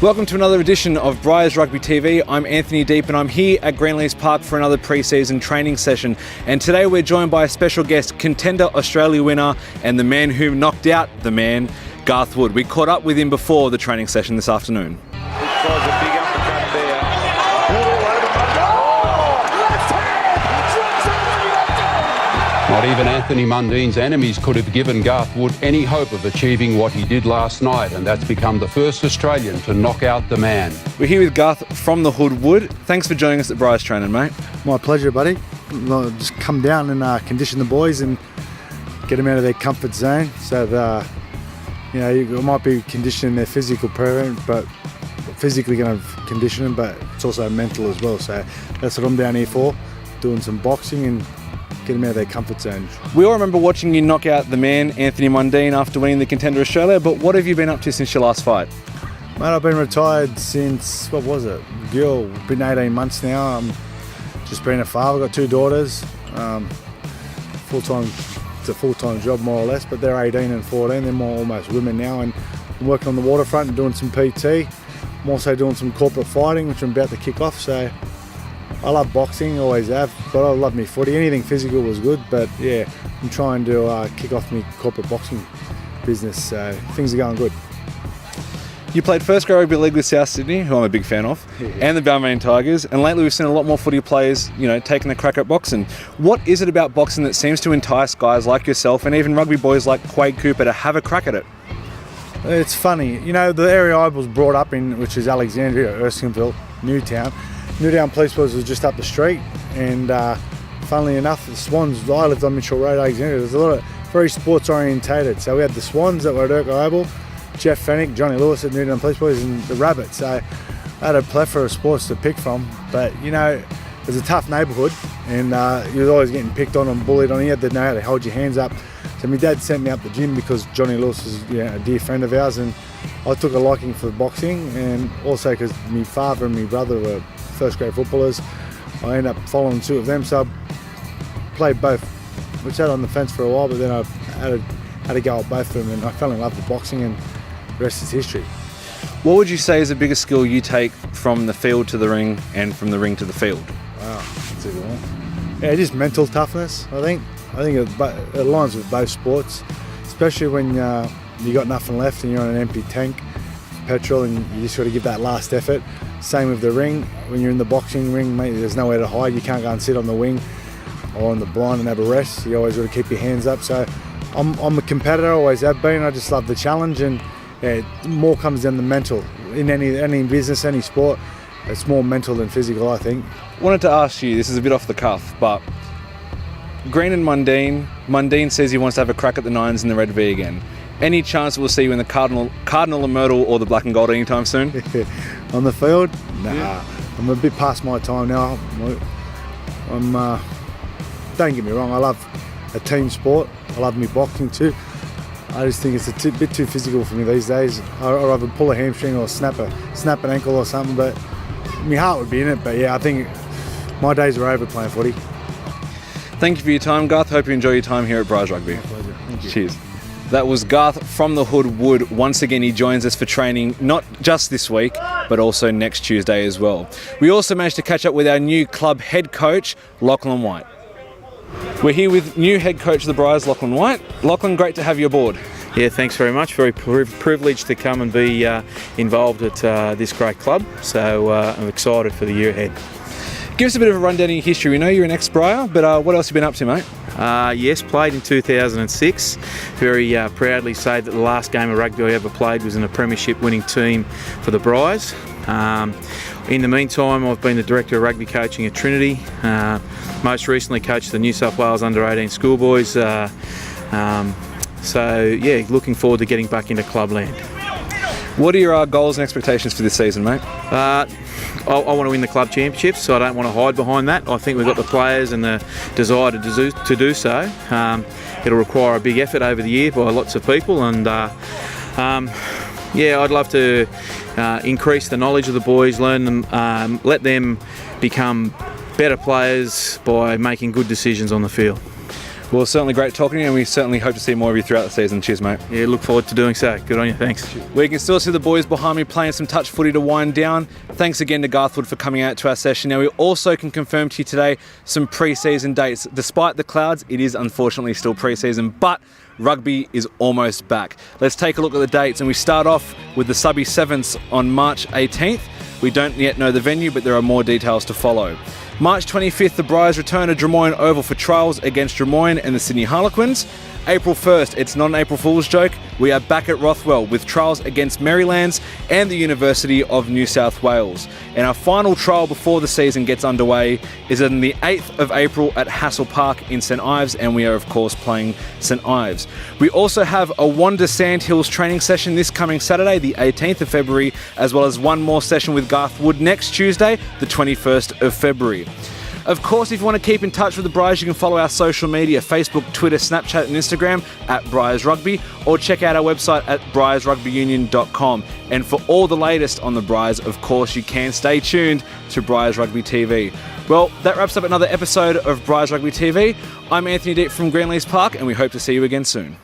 Welcome to another edition of Briars Rugby TV. I'm Anthony Deep and I'm here at Greenleys Park for another pre-season training session. And today we're joined by a special guest, Contender Australia winner and the man who knocked out the man, Garth Wood. We caught up with him before the training session this afternoon. It was a big uppercut there. Not even Anthony Mundine's enemies could have given Garth Wood any hope of achieving what he did last night, and that's become the first Australian to knock out the man. We're here with Garth from the Hood Wood. Thanks for joining us at Briars Training, mate. My pleasure, buddy. Just come down and condition the boys and get them out of their comfort zone. So that, you might be conditioning their physical parent, but physically going to condition them, but it's also mental as well. So that's what I'm down here for, doing some boxing and get them out of their comfort zone. We all remember watching you knock out the man, Anthony Mundine, after winning the Contender Australia, but what have you been up to since your last fight? Mate, I've been retired since, been 18 months now. Just been a father, got two daughters. Full-time, it's a full-time job more or less, but they're 18 and 14, they're more almost women now, and I'm working on the waterfront and doing some PT. I'm also doing some corporate fighting, which I'm about to kick off, so I love boxing, always have, but I love me footy. Anything physical was good, but yeah, I'm trying to kick off my corporate boxing business, so things are going good. You played first grade rugby league with South Sydney, who I'm a big fan of, and the Balmain Tigers, and lately we've seen a lot more footy players, taking a crack at boxing. What is it about boxing that seems to entice guys like yourself and even rugby boys like Quade Cooper to have a crack at it? It's funny, the area I was brought up in, which is Alexandria, Erskineville, Newtown Police Force was just up the street, and funnily enough, the Swans, I lived on Mitchell Road, Alexandria, there's a lot of very sports orientated. So we had the Swans that were at Urquhart Oval, Jeff Fennick, Johnny Lewis at Newtown Police Boys, and the Rabbits. So I had a plethora of sports to pick from, but it was a tough neighbourhood, and you was always getting picked on and bullied on. You had to know how to hold your hands up. So my dad sent me up the gym because Johnny Lewis was a dear friend of ours, and I took a liking for boxing, and also because my father and my brother were first grade footballers, I ended up following suit of them. So I played both. We sat on the fence for a while, but then I had to go at both of them, and I fell in love with boxing, and the rest is history. What would you say is the biggest skill you take from the field to the ring and from the ring to the field? Wow, that's a good one. Yeah, just mental toughness, I think. I think it aligns with both sports, especially when you got nothing left and you're on an empty tank, petrol, and you just got to give that last effort. Same with the ring. When you're in the boxing ring, mate, there's nowhere to hide. You can't go and sit on the wing or on the blind and have a rest. You always got to keep your hands up. So I'm a competitor, always have been. I just love the challenge, and more comes down the mental. In any business, any sport, it's more mental than physical, I think. Wanted to ask you, this is a bit off the cuff, but Green and Mundine says he wants to have a crack at the Nines in the Red V again. Any chance we'll see you in the Cardinal and Myrtle or the Black and Gold anytime soon? On the field? Nah, yeah. I'm a bit past my time now. Don't get me wrong, I love a team sport. I love me boxing too. I just think it's a bit too physical for me these days. I'd rather pull a hamstring or snap an ankle or something, but my heart would be in it. But yeah, I think my days are over playing footy. Thank you for your time, Garth. Hope you enjoy your time here at Briars Rugby. My pleasure. Thank you. Cheers. That was Garth from the Hood Wood. Once again, he joins us for training, not just this week, but also next Tuesday as well. We also managed to catch up with our new club head coach, Lachlan White. We're here with new head coach of the Briars, Lachlan White. Lachlan, great to have you aboard. Yeah, thanks very much. Very privileged to come and be involved at this great club. So I'm excited for the year ahead. Give us a bit of a rundown of your history. We know you're an ex-Briar, but what else have you been up to, mate? Yes, played in 2006. Very proudly say that the last game of rugby I ever played was in a premiership winning team for the Briars. In the meantime, I've been the Director of Rugby Coaching at Trinity. Most recently coached the New South Wales Under-18 schoolboys. So yeah, looking forward to getting back into clubland. What are your goals and expectations for this season, mate? I want to win the club championships, so I don't want to hide behind that. I think we've got the players and the desire to do so. It'll require a big effort over the year by lots of people, and I'd love to increase the knowledge of the boys, learn them, let them become better players by making good decisions on the field. Well, certainly great talking to you, and we certainly hope to see more of you throughout the season. Cheers, mate. Yeah, look forward to doing so. Good on you. Thanks. We can still see the boys behind me playing some touch footy to wind down. Thanks again to Garth Wood for coming out to our session. Now, we also can confirm to you today some pre-season dates. Despite the clouds, it is unfortunately still pre-season, but rugby is almost back. Let's take a look at the dates, and we start off with the Subby Sevens on March 18th. We don't yet know the venue, but there are more details to follow. March 25th, the Briars return to Drummoyne Oval for trials against Drummoyne and the Sydney Harlequins. April 1st, it's not an April Fool's joke. We are back at Rothwell with trials against Marylands and the University of New South Wales. And our final trial before the season gets underway is on the 8th of April at Hassel Park in St Ives, and we are of course playing St Ives. We also have a Wanda Sandhills training session this coming Saturday, the 18th of February, as well as one more session with Garth Wood next Tuesday, the 21st of February. Of course, if you want to keep in touch with the Briars, you can follow our social media, Facebook, Twitter, Snapchat and Instagram at Briars Rugby, or check out our website at briarsrugbyunion.com. And for all the latest on the Briars, of course, you can stay tuned to Briars Rugby TV. Well, that wraps up another episode of Briars Rugby TV. I'm Anthony Deep from Greenleys Park, and we hope to see you again soon.